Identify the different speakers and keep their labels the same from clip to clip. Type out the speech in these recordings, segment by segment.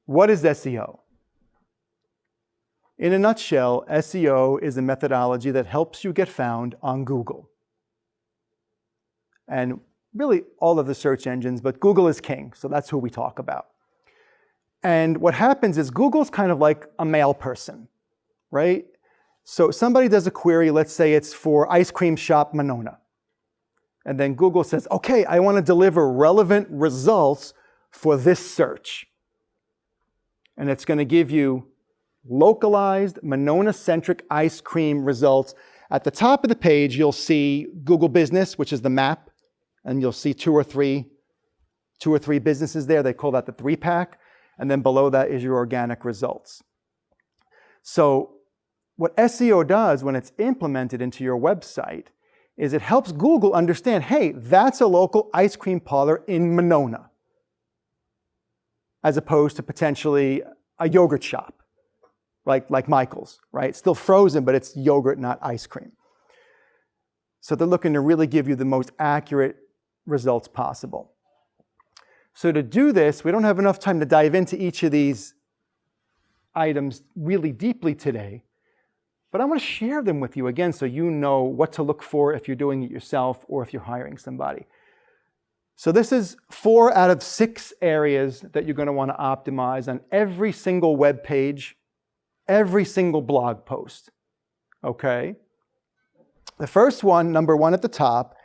Speaker 1: What is SEO? In a nutshell, SEO is a methodology that helps you get found on Google. And really all of the search engines, but Google is king, so that's who we talk about. And what happens is Google's kind of like a mail person, right? So somebody does a query, let's say it's for ice cream shop Monona. And then Google says, okay, I want to deliver relevant results for this search. And it's going to give you localized Monona-centric ice cream results. At the top of the page, you'll see Google Business, which is the map, and you'll see two or three businesses there. They call that the 3-pack. And then below that is your organic results. So what SEO does when it's implemented into your website is it helps Google understand, hey, that's a local ice cream parlor in Monona, as opposed to potentially a yogurt shop, like Michael's, right? Still frozen, but it's yogurt, not ice cream. So they're looking to really give you the most accurate results possible. So to do this, we don't have enough time to dive into each of these items really deeply today, but I want to share them with you again so you know what to look for if you're doing it yourself or if you're hiring somebody. So this is 4 out of 6 areas that you're going to want to optimize on every single web page, every single blog post, okay? The first one, number 1 at the top,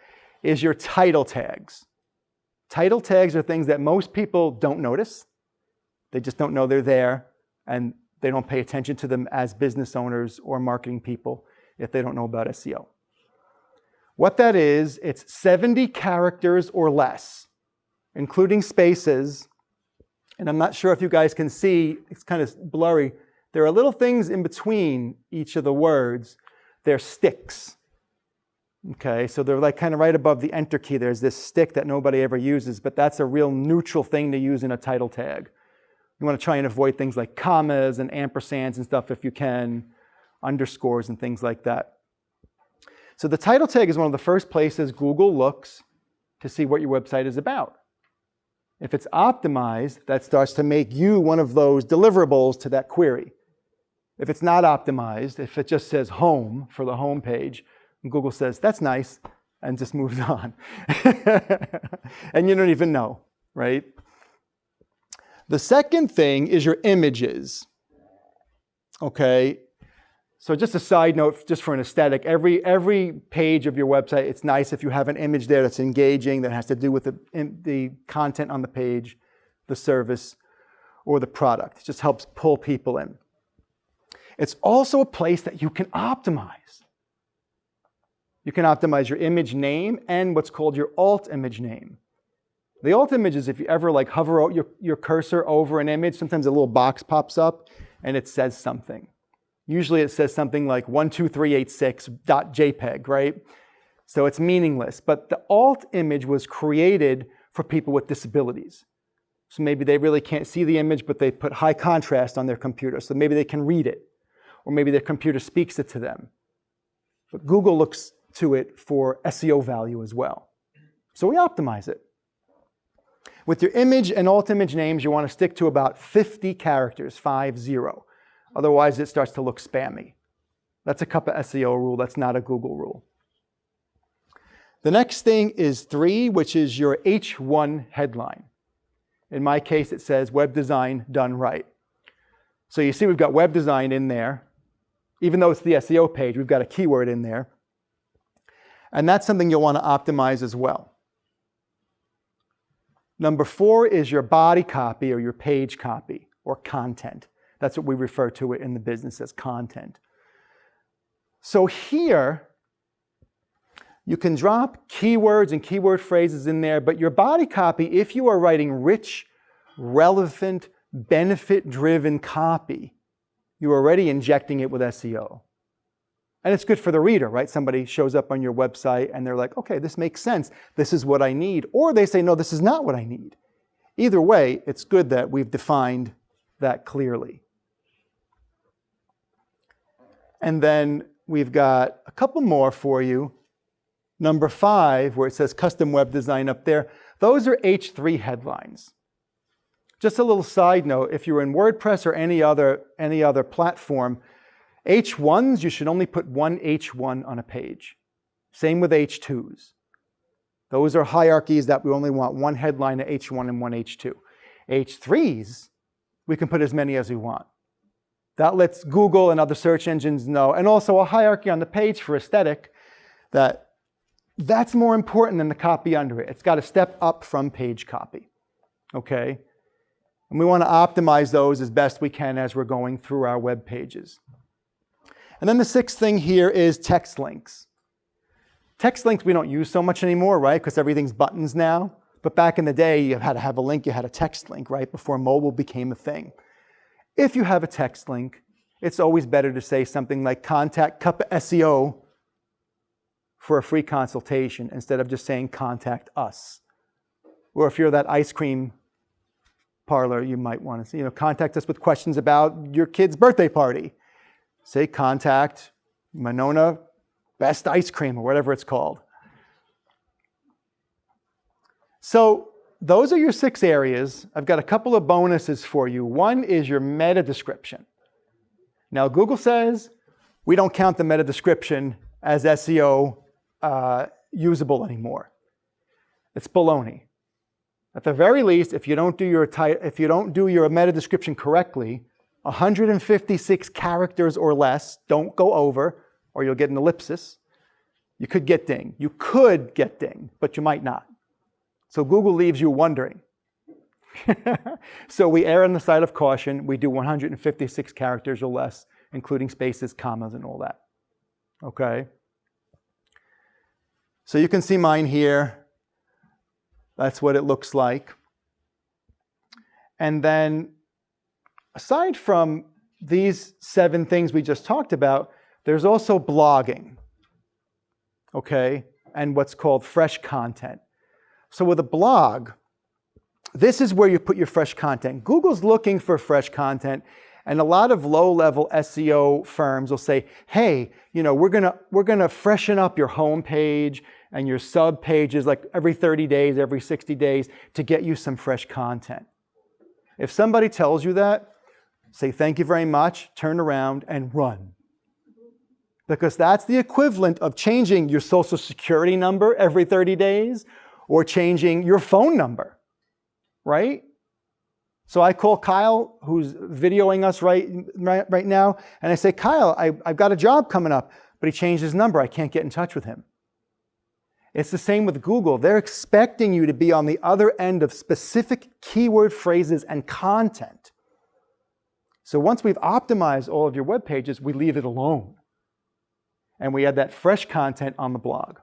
Speaker 1: is your title tags. Title tags are things that most people don't notice. They just don't know they're there, and they don't pay attention to them as business owners or marketing people if they don't know about SEO. What that is, it's 70 characters or less, including spaces. And I'm not sure if you guys can see, it's kind of blurry. There are little things in between each of the words. They're sticks. Okay, so they're like kind of right above the enter key. There's this stick that nobody ever uses, but that's a real neutral thing to use in a title tag. You want to try and avoid things like commas and ampersands and stuff if you can, underscores and things like that. So the title tag is one of the first places Google looks to see what your website is about. If it's optimized, that starts to make you one of those deliverables to that query. If it's not optimized, if it just says home for the home page, Google says, that's nice, and just moves on. And you don't even know, right? The second thing is your images. Okay, so just a side note, just for an aesthetic, every page of your website, it's nice if you have an image there that's engaging, that has to do with the content on the page, the service, or the product. It just helps pull people in. It's also a place that you can optimize. You can optimize your image name and what's called your alt image name. The alt image is if you ever like hover your cursor over an image, sometimes a little box pops up and it says something. Usually it says something like 12386.jpg, right? So it's meaningless. But the alt image was created for people with disabilities. So maybe they really can't see the image, but they put high contrast on their computer. So maybe they can read it. Or maybe their computer speaks it to them. But Google looks to it for SEO value as well. So we optimize it. With your image and alt image names, you want to stick to about 50 characters, 50. Otherwise, it starts to look spammy. That's a cup of SEO rule. That's not a Google rule. The next thing is 3, which is your H1 headline. In my case, it says web design done right. So you see we've got web design in there. Even though it's the SEO page, we've got a keyword in there. And that's something you'll want to optimize as well. Number 4 is your body copy or your page copy or content. That's what we refer to it in the business as content. So here, you can drop keywords and keyword phrases in there, but your body copy, if you are writing rich, relevant, benefit-driven copy, you're already injecting it with SEO. And it's good for the reader, right? Somebody shows up on your website and they're like, okay, this makes sense. This is what I need. Or they say, no, this is not what I need. Either way, it's good that we've defined that clearly. And then we've got a couple more for you. Number 5, where it says custom web design up there, those are H3 headlines. Just a little side note, if you're in WordPress or any other platform, H1s, you should only put one H1 on a page. Same with H2s. Those are hierarchies that we only want one headline at H1 and one H2. H3s, we can put as many as we want. That lets Google and other search engines know, and also a hierarchy on the page for aesthetic, that's more important than the copy under it. It's got to step up from page copy, okay? And we want to optimize those as best we can as we're going through our web pages. And then the sixth thing here is text links. Text links we don't use so much anymore, right? Because everything's buttons now. But back in the day, you had to have a link, you had a text link, right? Before mobile became a thing. If you have a text link, it's always better to say something like contact Cup SEO for a free consultation instead of just saying contact us. Or if you're that ice cream parlor, you might want to say, contact us with questions about your kid's birthday party. Say contact Monona Best Ice Cream or whatever it's called. So those are your 6 areas. I've got a couple of bonuses for you. One is your meta description. Now Google says we don't count the meta description as SEO usable anymore. It's baloney. At the very least, if you don't do your meta description correctly, 156 characters or less, don't go over, or you'll get an ellipsis. You could get dinged. You could get dinged, but you might not. So Google leaves you wondering. So we err on the side of caution. We do 156 characters or less, including spaces, commas, and all that. Okay? So you can see mine here. That's what it looks like. And then, aside from these 7 things we just talked about, there's also blogging, okay, and what's called fresh content. So with a blog, this is where you put your fresh content. Google's looking for fresh content, and a lot of low-level SEO firms will say, hey, we're gonna freshen up your home page and your sub pages like every 30 days, every 60 days to get you some fresh content. If somebody tells you that, say thank you very much, turn around and run. Because that's the equivalent of changing your social security number every 30 days or changing your phone number, right? So I call Kyle, who's videoing us right now, and I say, Kyle, I've got a job coming up, but he changed his number. I can't get in touch with him. It's the same with Google. They're expecting you to be on the other end of specific keyword phrases and content. So once we've optimized all of your web pages, we leave it alone. And we add that fresh content on the blog.